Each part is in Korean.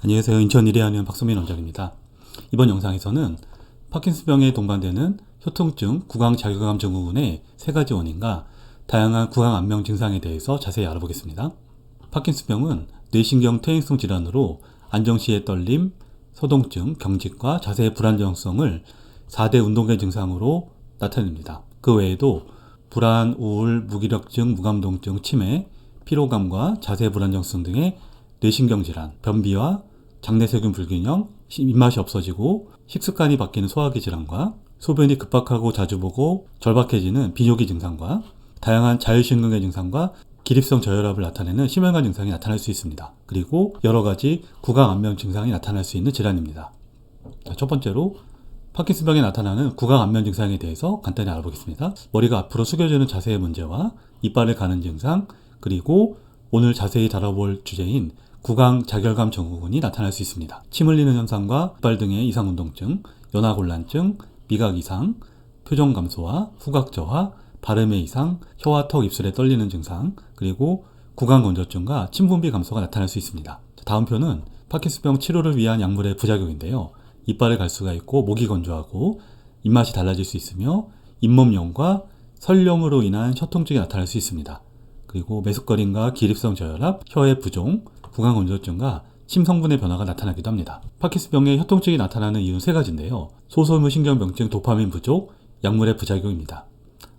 안녕하세요. 인천 일해하는 박소민 원장입니다. 이번 영상에서는 파킨슨병에 동반되는 효통증, 구강자극감 증후군의 3가지 원인과 다양한 구강안면 증상에 대해서 자세히 알아보겠습니다. 파킨슨병은 뇌신경 퇴행성 질환으로 안정시의 떨림, 소동증, 경직과 자세의 불안정성을 4대 운동계 증상으로 나타냅니다. 그 외에도 불안, 우울, 무기력증, 무감동증, 치매, 피로감과 자세 불안정성 등의 뇌신경 질환, 변비와 장내세균 불균형, 입맛이 없어지고 식습관이 바뀌는 소화기 질환과 소변이 급박하고 자주 보고 절박해지는 비뇨기 증상과 다양한 자율신경계 증상과 기립성 저혈압을 나타내는 심혈관 증상이 나타날 수 있습니다. 그리고 여러가지 구강안면 증상이 나타날 수 있는 질환입니다. 첫 번째로 파킨슨병에 나타나는 구강안면 증상에 대해서 간단히 알아보겠습니다. 머리가 앞으로 숙여지는 자세의 문제와 이빨을 가는 증상, 그리고 오늘 자세히 다뤄볼 주제인 구강자결감 증후군이 나타날 수 있습니다. 침 흘리는 현상과 이빨 등의 이상운동증, 연화곤란증, 미각 이상, 표정 감소와 후각 저하, 발음의 이상, 혀와 턱, 입술에 떨리는 증상, 그리고 구강건조증과 침분비 감소가 나타날 수 있습니다. 다음 표는 파킨슨병 치료를 위한 약물의 부작용인데요. 이빨을 갈 수가 있고 목이 건조하고 입맛이 달라질 수 있으며 잇몸염과 설염으로 인한 혀통증이 나타날 수 있습니다. 그리고 메숙거림과 기립성 저혈압, 혀의 부종, 구강건조증과 침 성분의 변화가 나타나기도 합니다. 파킨슨병의 혀통증이 나타나는 이유는 3가지인데요. 소소무 신경병증 도파민 부족, 약물의 부작용입니다.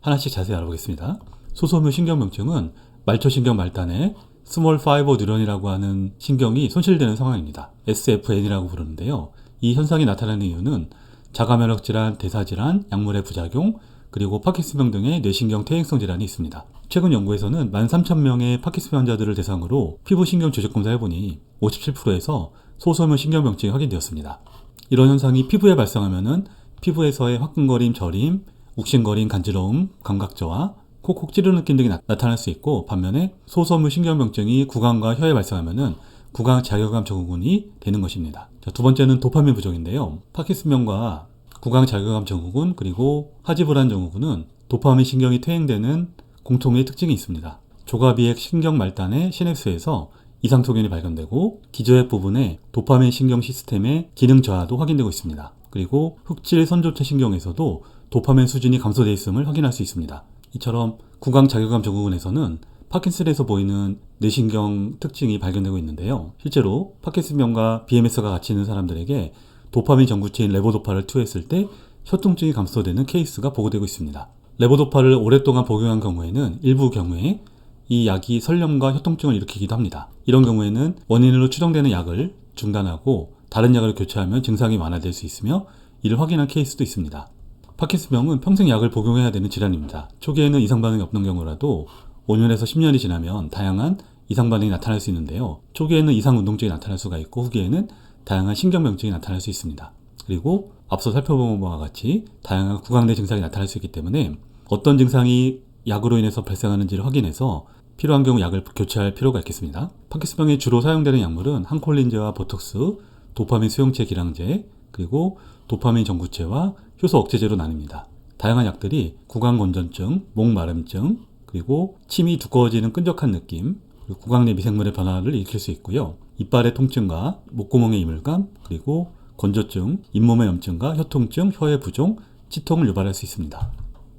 하나씩 자세히 알아보겠습니다. 소소무 신경병증은 말초신경 말단에 스몰 파이버 뉴런이라고 하는 신경이 손실되는 상황입니다. SFN이라고 부르는데요. 이 현상이 나타나는 이유는 자가면역 질환, 대사질환, 약물의 부작용, 그리고 파킨슨병 등의 뇌신경 퇴행성 질환이 있습니다. 최근 연구에서는 13,000명의 파킨슨병 환자들을 대상으로 피부신경 조직 검사를 해보니 57%에서 소소무 신경병증이 확인되었습니다. 이런 현상이 피부에 발생하면은 피부에서의 화끈거림, 저림, 욱신거림, 간지러움, 감각저하, 콕콕 찌르는 느낌 등이 나타날 수 있고, 반면에 소소무 신경병증이 구강과 혀에 발생하면은 구강자결감 증후군이 되는 것입니다. 두 번째는 도파민 부족인데요. 파킨슨병과 구강자결감 증후군 그리고 하지불안 증후군은 도파민 신경이 퇴행되는 공통의 특징이 있습니다. 조가비핵 신경 말단의 시냅스에서 이상 소견이 발견되고 기저핵 부분에 도파민 신경 시스템의 기능 저하도 확인되고 있습니다. 그리고 흑질 선조체 신경에서도 도파민 수준이 감소되어 있음을 확인할 수 있습니다. 이처럼 구강자결감 증후군에서는 파킨슨에서 보이는 뇌신경 특징이 발견되고 있는데요. 실제로 파킨슨병과 BMS가 같이 있는 사람들에게 도파민 전구체인 레보도파를 투여했을 때 혀통증이 감소되는 케이스가 보고되고 있습니다. 레보도파를 오랫동안 복용한 경우에는 일부 경우에 이 약이 설염과 혀통증을 일으키기도 합니다. 이런 경우에는 원인으로 추정되는 약을 중단하고 다른 약을 교체하면 증상이 완화될 수 있으며 이를 확인한 케이스도 있습니다. 파킨슨병은 평생 약을 복용해야 되는 질환입니다. 초기에는 이상 반응이 없는 경우라도 5년에서 10년이 지나면 다양한 이상 반응이 나타날 수 있는데요. 초기에는 이상 운동증이 나타날 수가 있고 후기에는 다양한 신경병증이 나타날 수 있습니다. 그리고 앞서 살펴본 바와 같이 다양한 구강내 증상이 나타날 수 있기 때문에 어떤 증상이 약으로 인해서 발생하는지를 확인해서 필요한 경우 약을 교체할 필요가 있겠습니다. 파킨슨병에 주로 사용되는 약물은 항콜린제와 보톡스, 도파민 수용체 기량제, 그리고 도파민 전구체와 효소 억제제로 나뉩니다. 다양한 약들이 구강건조증, 목마름증, 그리고 침이 두꺼워지는 끈적한 느낌, 그리고 구강내 미생물의 변화를 일으킬 수 있고요. 이빨의 통증과 목구멍의 이물감, 그리고 건조증, 잇몸의 염증과 혀통증, 혀의 부종, 치통을 유발할 수 있습니다.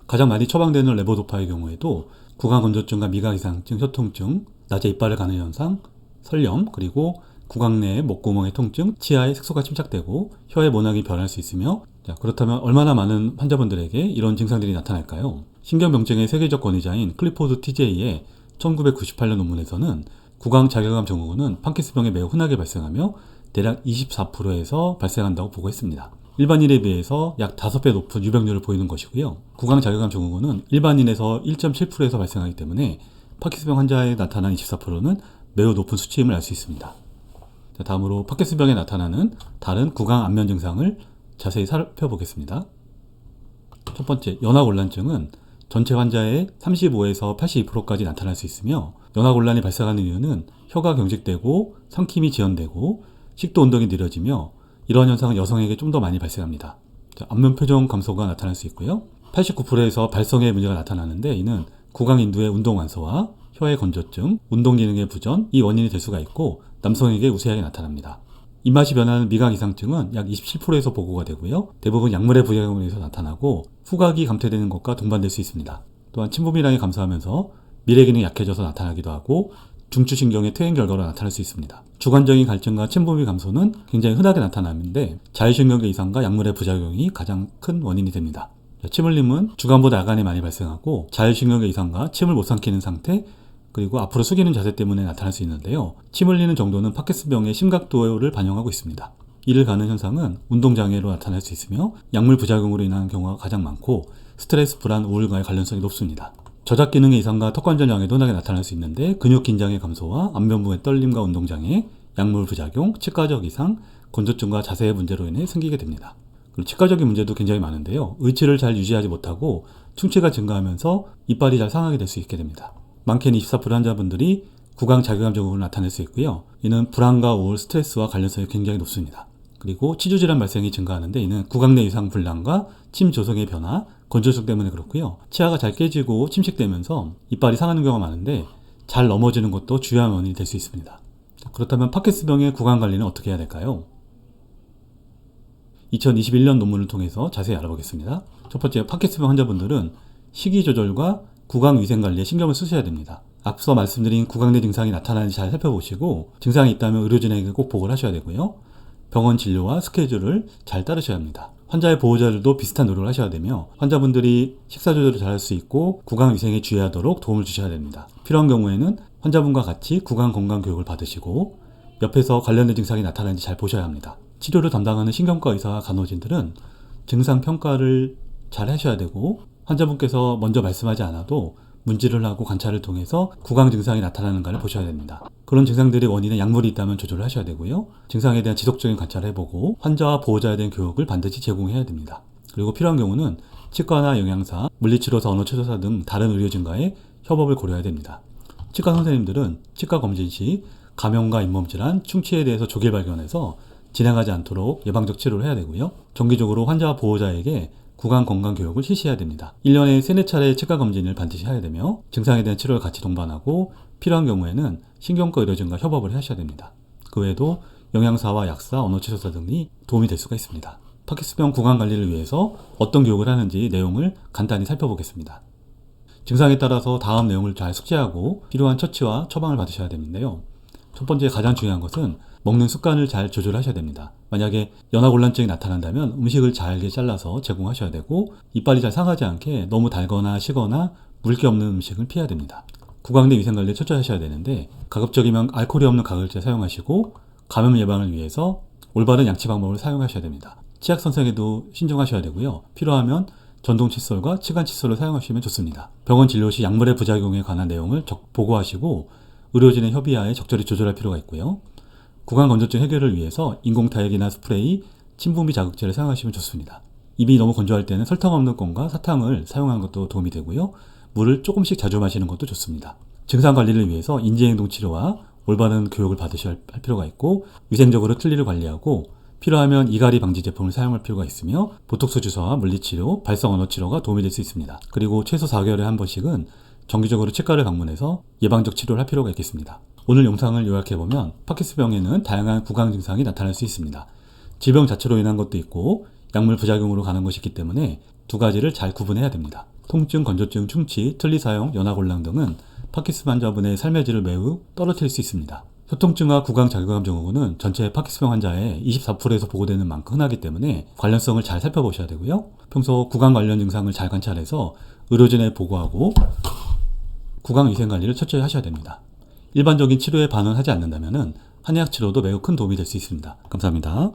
가장 많이 처방되는 레보도파의 경우에도 구강건조증과 미각 이상증, 혀통증, 낮에 이빨을 가는 현상, 설염, 그리고 구강내의 목구멍의 통증, 치아에 색소가 침착되고 혀의 모낭이 변할 수 있으며, 그렇다면 얼마나 많은 환자분들에게 이런 증상들이 나타날까요? 신경병증의 세계적 권위자인 클리포드 TJ의 1998년 논문에서는 구강자결감 증후군은 파킨슨병에 매우 흔하게 발생하며 대략 24%에서 발생한다고 보고했습니다. 일반인에 비해서 약 5배 높은 유병률을 보이는 것이고요. 구강자결감 증후군은 일반인에서 1.7%에서 발생하기 때문에 파킨슨병 환자에 나타난 24%는 매우 높은 수치임을 알 수 있습니다. 다음으로 파킨슨병에 나타나는 다른 구강안면 증상을 자세히 살펴보겠습니다. 첫 번째, 연화곤란증은 전체 환자의 35에서 82%까지 나타날 수 있으며, 연화곤란이 발생하는 이유는 혀가 경직되고 삼킴이 지연되고 식도 운동이 느려지며, 이러한 현상은 여성에게 좀 더 많이 발생합니다. 안면 표정 감소가 나타날 수 있고요. 89%에서 발성에 문제가 나타나는데, 이는 구강인두의 운동 완소와 혀의 건조증, 운동 기능의 부전, 이 원인이 될 수가 있고 남성에게 우세하게 나타납니다. 입맛이 변하는 미각 이상증은 약 27%에서 보고가 되고요. 대부분 약물의 부작용에 의해서 나타나고 후각이 감퇴되는 것과 동반될 수 있습니다. 또한 침범이량이 감소하면서 미래 기능이 약해져서 나타나기도 하고 중추신경의 퇴행 결과로 나타날 수 있습니다. 주관적인 갈증과 침범이 감소는 굉장히 흔하게 나타나는데 자율신경계 이상과 약물의 부작용이 가장 큰 원인이 됩니다. 침 흘림은 주관보다 야간에 많이 발생하고 자율신경계 이상과 침을 못 삼키는 상태 그리고 앞으로 숙이는 자세 때문에 나타날 수 있는데요. 침 흘리는 정도는 파킨슨병의 심각도를 반영하고 있습니다. 이를 가는 현상은 운동장애로 나타날 수 있으며 약물 부작용으로 인한 경우가 가장 많고 스트레스, 불안, 우울과의 관련성이 높습니다. 저작 기능의 이상과 턱관절 장애도 흔하게 나타날 수 있는데 근육 긴장의 감소와 안면부의 떨림과 운동장애, 약물 부작용, 치과적 이상, 건조증과 자세의 문제로 인해 생기게 됩니다. 그리고 치과적인 문제도 굉장히 많은데요. 의치를 잘 유지하지 못하고 충치가 증가하면서 이빨이 잘 상하게 될 수 있게 됩니다. 많게는 24% 환자분들이 구강 자극감 증후군을 나타낼 수 있고요. 이는 불안과 우울, 스트레스와 관련성이 굉장히 높습니다. 그리고 치주질환 발생이 증가하는데 이는 구강 내 이상 불량과 침 조성의 변화, 건조증 때문에 그렇고요. 치아가 잘 깨지고 침식되면서 이빨이 상하는 경우가 많은데 잘 넘어지는 것도 주요한 원인이 될 수 있습니다. 그렇다면 파킨슨병의 구강 관리는 어떻게 해야 될까요? 2021년 논문을 통해서 자세히 알아보겠습니다. 첫 번째, 파킨슨병 환자분들은 식이 조절과 구강 위생 관리에 신경을 쓰셔야 됩니다. 앞서 말씀드린 구강 내 증상이 나타나는지 잘 살펴보시고 증상이 있다면 의료진에게 꼭 보고를 하셔야 되고요. 병원 진료와 스케줄을 잘 따르셔야 합니다. 환자의 보호자들도 비슷한 노력을 하셔야 되며 환자분들이 식사 조절을 잘 할 수 있고 구강 위생에 주의하도록 도움을 주셔야 됩니다. 필요한 경우에는 환자분과 같이 구강 건강 교육을 받으시고 옆에서 관련된 증상이 나타나는지 잘 보셔야 합니다. 치료를 담당하는 신경과 의사와 간호진들은 증상 평가를 잘 하셔야 되고 환자분께서 먼저 말씀하지 않아도 문지를 하고 관찰을 통해서 구강 증상이 나타나는가를 보셔야 됩니다. 그런 증상들의 원인에 약물이 있다면 조절을 하셔야 되고요. 증상에 대한 지속적인 관찰을 해보고 환자와 보호자에 대한 교육을 반드시 제공해야 됩니다. 그리고 필요한 경우는 치과나 영양사, 물리치료사, 언어치료사 등 다른 의료진과의 협업을 고려해야 됩니다. 치과 선생님들은 치과 검진 시 감염과 잇몸질환, 충치에 대해서 조기 발견해서 진행하지 않도록 예방적 치료를 해야 되고요. 정기적으로 환자와 보호자에게 구강 건강 교육을 실시해야 됩니다. 1년에 3-4차례 치과 검진을 반드시 해야 되며 증상에 대한 치료를 같이 동반하고 필요한 경우에는 신경과 의료진과 협업을 하셔야 됩니다. 그 외에도 영양사와 약사, 언어치료사 등이 도움이 될 수가 있습니다. 파킨슨병 구강 관리를 위해서 어떤 교육을 하는지 내용을 간단히 살펴보겠습니다. 증상에 따라서 다음 내용을 잘 숙지하고 필요한 처치와 처방을 받으셔야 되는데요. 첫 번째 가장 중요한 것은 먹는 습관을 잘 조절하셔야 됩니다. 만약에 연화곤란증이 나타난다면 음식을 잘게 잘라서 제공하셔야 되고 이빨이 잘 상하지 않게 너무 달거나 시거나 물기 없는 음식을 피해야 됩니다. 구강 내 위생 관리를 철저히 하셔야 되는데 가급적이면 알코올이 없는 가글제 사용하시고 감염 예방을 위해서 올바른 양치 방법을 사용하셔야 됩니다. 치약 선생에도 신중하셔야 되고요. 필요하면 전동 칫솔과 치간 칫솔을 사용하시면 좋습니다. 병원 진료 시 약물의 부작용에 관한 내용을 보고하시고 의료진의 협의하에 적절히 조절할 필요가 있고요. 구강 건조증 해결을 위해서 인공타액이나 스프레이, 침분비 자극제를 사용하시면 좋습니다. 입이 너무 건조할 때는 설탕 없는 껌과 사탕을 사용하는 것도 도움이 되고요. 물을 조금씩 자주 마시는 것도 좋습니다. 증상 관리를 위해서 인지행동 치료와 올바른 교육을 받으셔야 할 필요가 있고 위생적으로 틀니를 관리하고 필요하면 이갈이 방지 제품을 사용할 필요가 있으며 보톡스 주사와 물리치료, 발성 언어치료가 도움이 될 수 있습니다. 그리고 최소 4개월에 한 번씩은 정기적으로 치과를 방문해서 예방적 치료를 할 필요가 있겠습니다. 오늘 영상을 요약해보면 파킨슨병에는 다양한 구강 증상이 나타날 수 있습니다. 질병 자체로 인한 것도 있고 약물 부작용으로 가는 것이 있기 때문에 두 가지를 잘 구분해야 됩니다. 통증, 건조증, 충치, 틀니 사용, 연화곤란 등은 파킨슨 환자분의 삶의 질을 매우 떨어뜨릴 수 있습니다. 소통증과 구강 자극감 증후군은 전체 파킨슨병 환자의 24%에서 보고되는 만큼 흔하기 때문에 관련성을 잘 살펴보셔야 되고요. 평소 구강 관련 증상을 잘 관찰해서 의료진에 보고하고 구강 위생 관리를 철저히 하셔야 됩니다. 일반적인 치료에 반응하지 않는다면 한의학 치료도 매우 큰 도움이 될 수 있습니다. 감사합니다.